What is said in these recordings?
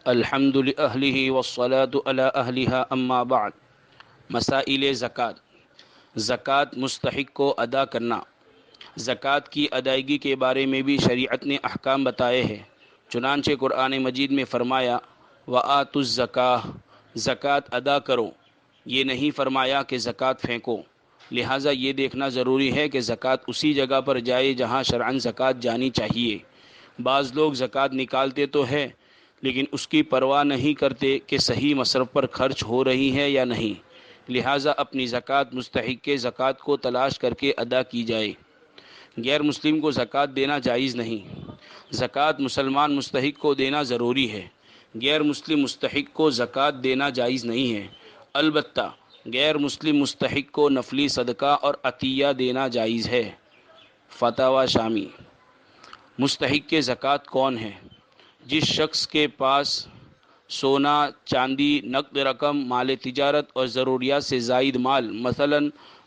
الحمد لأہلہ والصلاة علی اہلہا اما بعد۔ مسائل زکوٰۃ۔ زکوٰۃ مستحق کو ادا کرنا۔ زکوٰۃ کی ادائیگی کے بارے میں بھی شریعت نے احکام بتائے ہیں۔ چنانچہ قرآن مجید میں فرمایا وَآتُوا الزَّکَاۃَ، زکوٰۃ ادا کرو، یہ نہیں فرمایا کہ زکوٰۃ پھینکو۔ لہٰذا یہ دیکھنا ضروری ہے کہ زکوٰۃ اسی جگہ پر جائے جہاں شرعاً زکوٰۃ جانی چاہیے۔ بعض لوگ زکوٰۃ نکالتے تو ہے لیکن اس کی پرواہ نہیں کرتے کہ صحیح مصرف پر خرچ ہو رہی ہے یا نہیں، لہٰذا اپنی زکوٰۃ مستحق کے زکوٰۃ کو تلاش کر کے ادا کی جائے۔ غیر مسلم کو زکوٰۃ دینا جائز نہیں۔ زکوٰۃ مسلمان مستحق کو دینا ضروری ہے، غیر مسلم مستحق کو زکوٰۃ دینا جائز نہیں ہے۔ البتہ غیر مسلم مستحق کو نفلی صدقہ اور عطیہ دینا جائز ہے۔ فتاوی شامی۔ مستحق کے زکوٰۃ کون ہے؟ جس شخص کے پاس سونا، چاندی، نقد رقم، مال تجارت اور ضروریات سے زائد مال، مثلا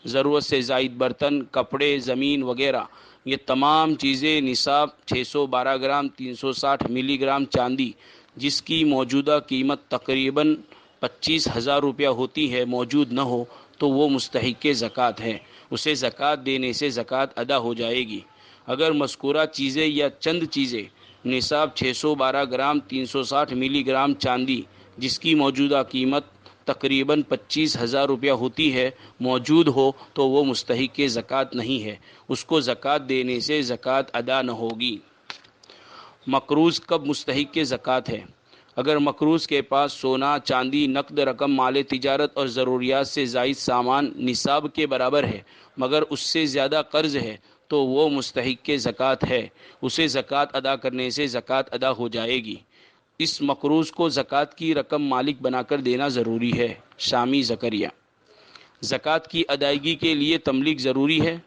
ضرورت سے زائد برتن، کپڑے، زمین وغیرہ، یہ تمام چیزیں نصاب 612 گرام 360 ملی گرام چاندی جس کی موجودہ قیمت تقریباً 25,000 روپیہ ہوتی ہے موجود نہ ہو تو وہ مستحق کے زکوٰۃ ہے، اسے زکوٰۃ دینے سے زکوٰۃ ادا ہو جائے گی۔ اگر مذکورہ چیزیں یا چند چیزیں نصاب 612 گرام 360 ملی گرام چاندی جس کی موجودہ قیمت تقریباً 25,000 روپیہ ہوتی ہے موجود ہو تو وہ مستحق کے زکوٰۃ نہیں ہے، اس کو زکوٰۃ دینے سے زکوٰۃ ادا نہ ہوگی۔ مقروض کب مستحق کے زکوٰۃ ہے؟ اگر مقروض کے پاس سونا، چاندی، نقد رقم، مال تجارت اور ضروریات سے زائد سامان نصاب کے برابر ہے مگر اس سے زیادہ قرض ہے تو وہ مستحق کے زکوٰۃ ہے، اسے زکوٰۃ ادا کرنے سے زکوٰۃ ادا ہو جائے گی۔ اس مقروض کو زکوٰۃ کی رقم مالک بنا کر دینا ضروری ہے۔ شامی زکریا۔ زکوٰۃ کی ادائیگی کے لیے تملیک ضروری ہے۔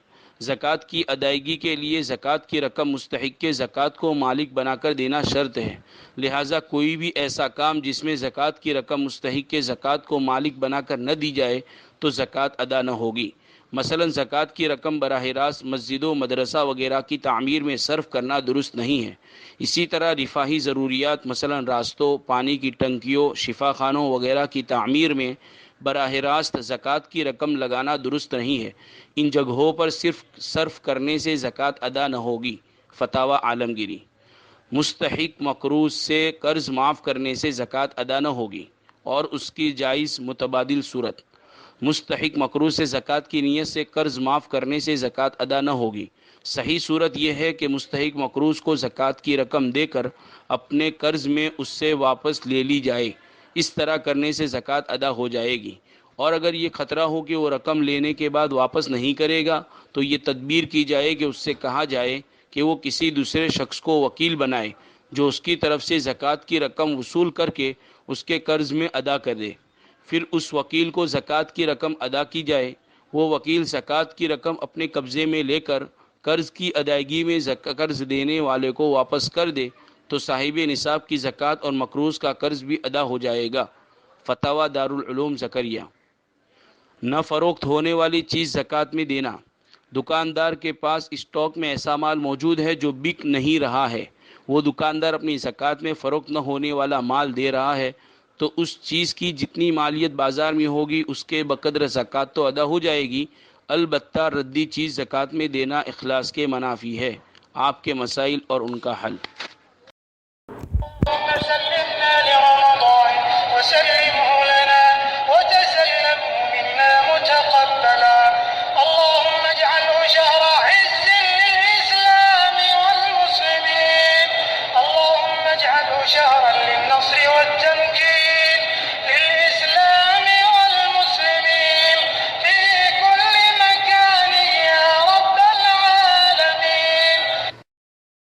زکوٰۃ کی ادائیگی کے لیے زکوٰۃ کی رقم مستحق کے زکوٰۃ کو مالک بنا کر دینا شرط ہے، لہٰذا کوئی بھی ایسا کام جس میں زکوٰۃ کی رقم مستحق کے زکوٰۃ کو مالک بنا کر نہ دی جائے تو زکوٰۃ ادا نہ ہوگی۔ مثلا زکوٰۃ کی رقم براہ راست مسجد و مدرسہ وغیرہ کی تعمیر میں صرف کرنا درست نہیں ہے۔ اسی طرح رفاہی ضروریات مثلا راستوں، پانی کی ٹنکیوں، شفا خانوں وغیرہ کی تعمیر میں براہ راست زکوٰۃ کی رقم لگانا درست نہیں ہے، ان جگہوں پر صرف صرف کرنے سے زکوٰۃ ادا نہ ہوگی۔ فتاوی عالمگیری۔ مستحق مقروض سے قرض معاف کرنے سے زکوٰۃ ادا نہ ہوگی اور اس کی جائز متبادل صورت۔ مستحق مقروض سے زکوٰۃ کی نیت سے قرض معاف کرنے سے زکوٰۃ ادا نہ ہوگی۔ صحیح صورت یہ ہے کہ مستحق مقروض کو زکوٰۃ کی رقم دے کر اپنے قرض میں اس سے واپس لے لی جائے، اس طرح کرنے سے زکوٰۃ ادا ہو جائے گی۔ اور اگر یہ خطرہ ہو کہ وہ رقم لینے کے بعد واپس نہیں کرے گا تو یہ تدبیر کی جائے کہ اس سے کہا جائے کہ وہ کسی دوسرے شخص کو وکیل بنائے جو اس کی طرف سے زکوٰۃ کی رقم وصول کر کے اس کے قرض میں ادا کر دے، پھر اس وکیل کو زکوٰۃ کی رقم ادا کی جائے۔ وہ وکیل زکوٰۃ کی رقم اپنے قبضے میں لے کر قرض کی ادائیگی میں قرض دینے والے کو واپس کر دے تو صاحب نصاب کی زکوٰۃ اور مقروض کا قرض بھی ادا ہو جائے گا۔ فتاوی دارالعلوم زکریہ۔ نہ فروخت ہونے والی چیز زکوٰۃ میں دینا۔ دکاندار کے پاس اسٹاک میں ایسا مال موجود ہے جو بک نہیں رہا ہے، وہ دکاندار اپنی زکوٰۃ میں فروخت نہ ہونے والا مال دے رہا ہے تو اس چیز کی جتنی مالیت بازار میں ہوگی اس کے بقدر زکوٰۃ تو ادا ہو جائے گی، البتہ ردی چیز زکوٰۃ میں دینا اخلاص کے منافی ہے۔ آپ کے مسائل اور ان کا حل۔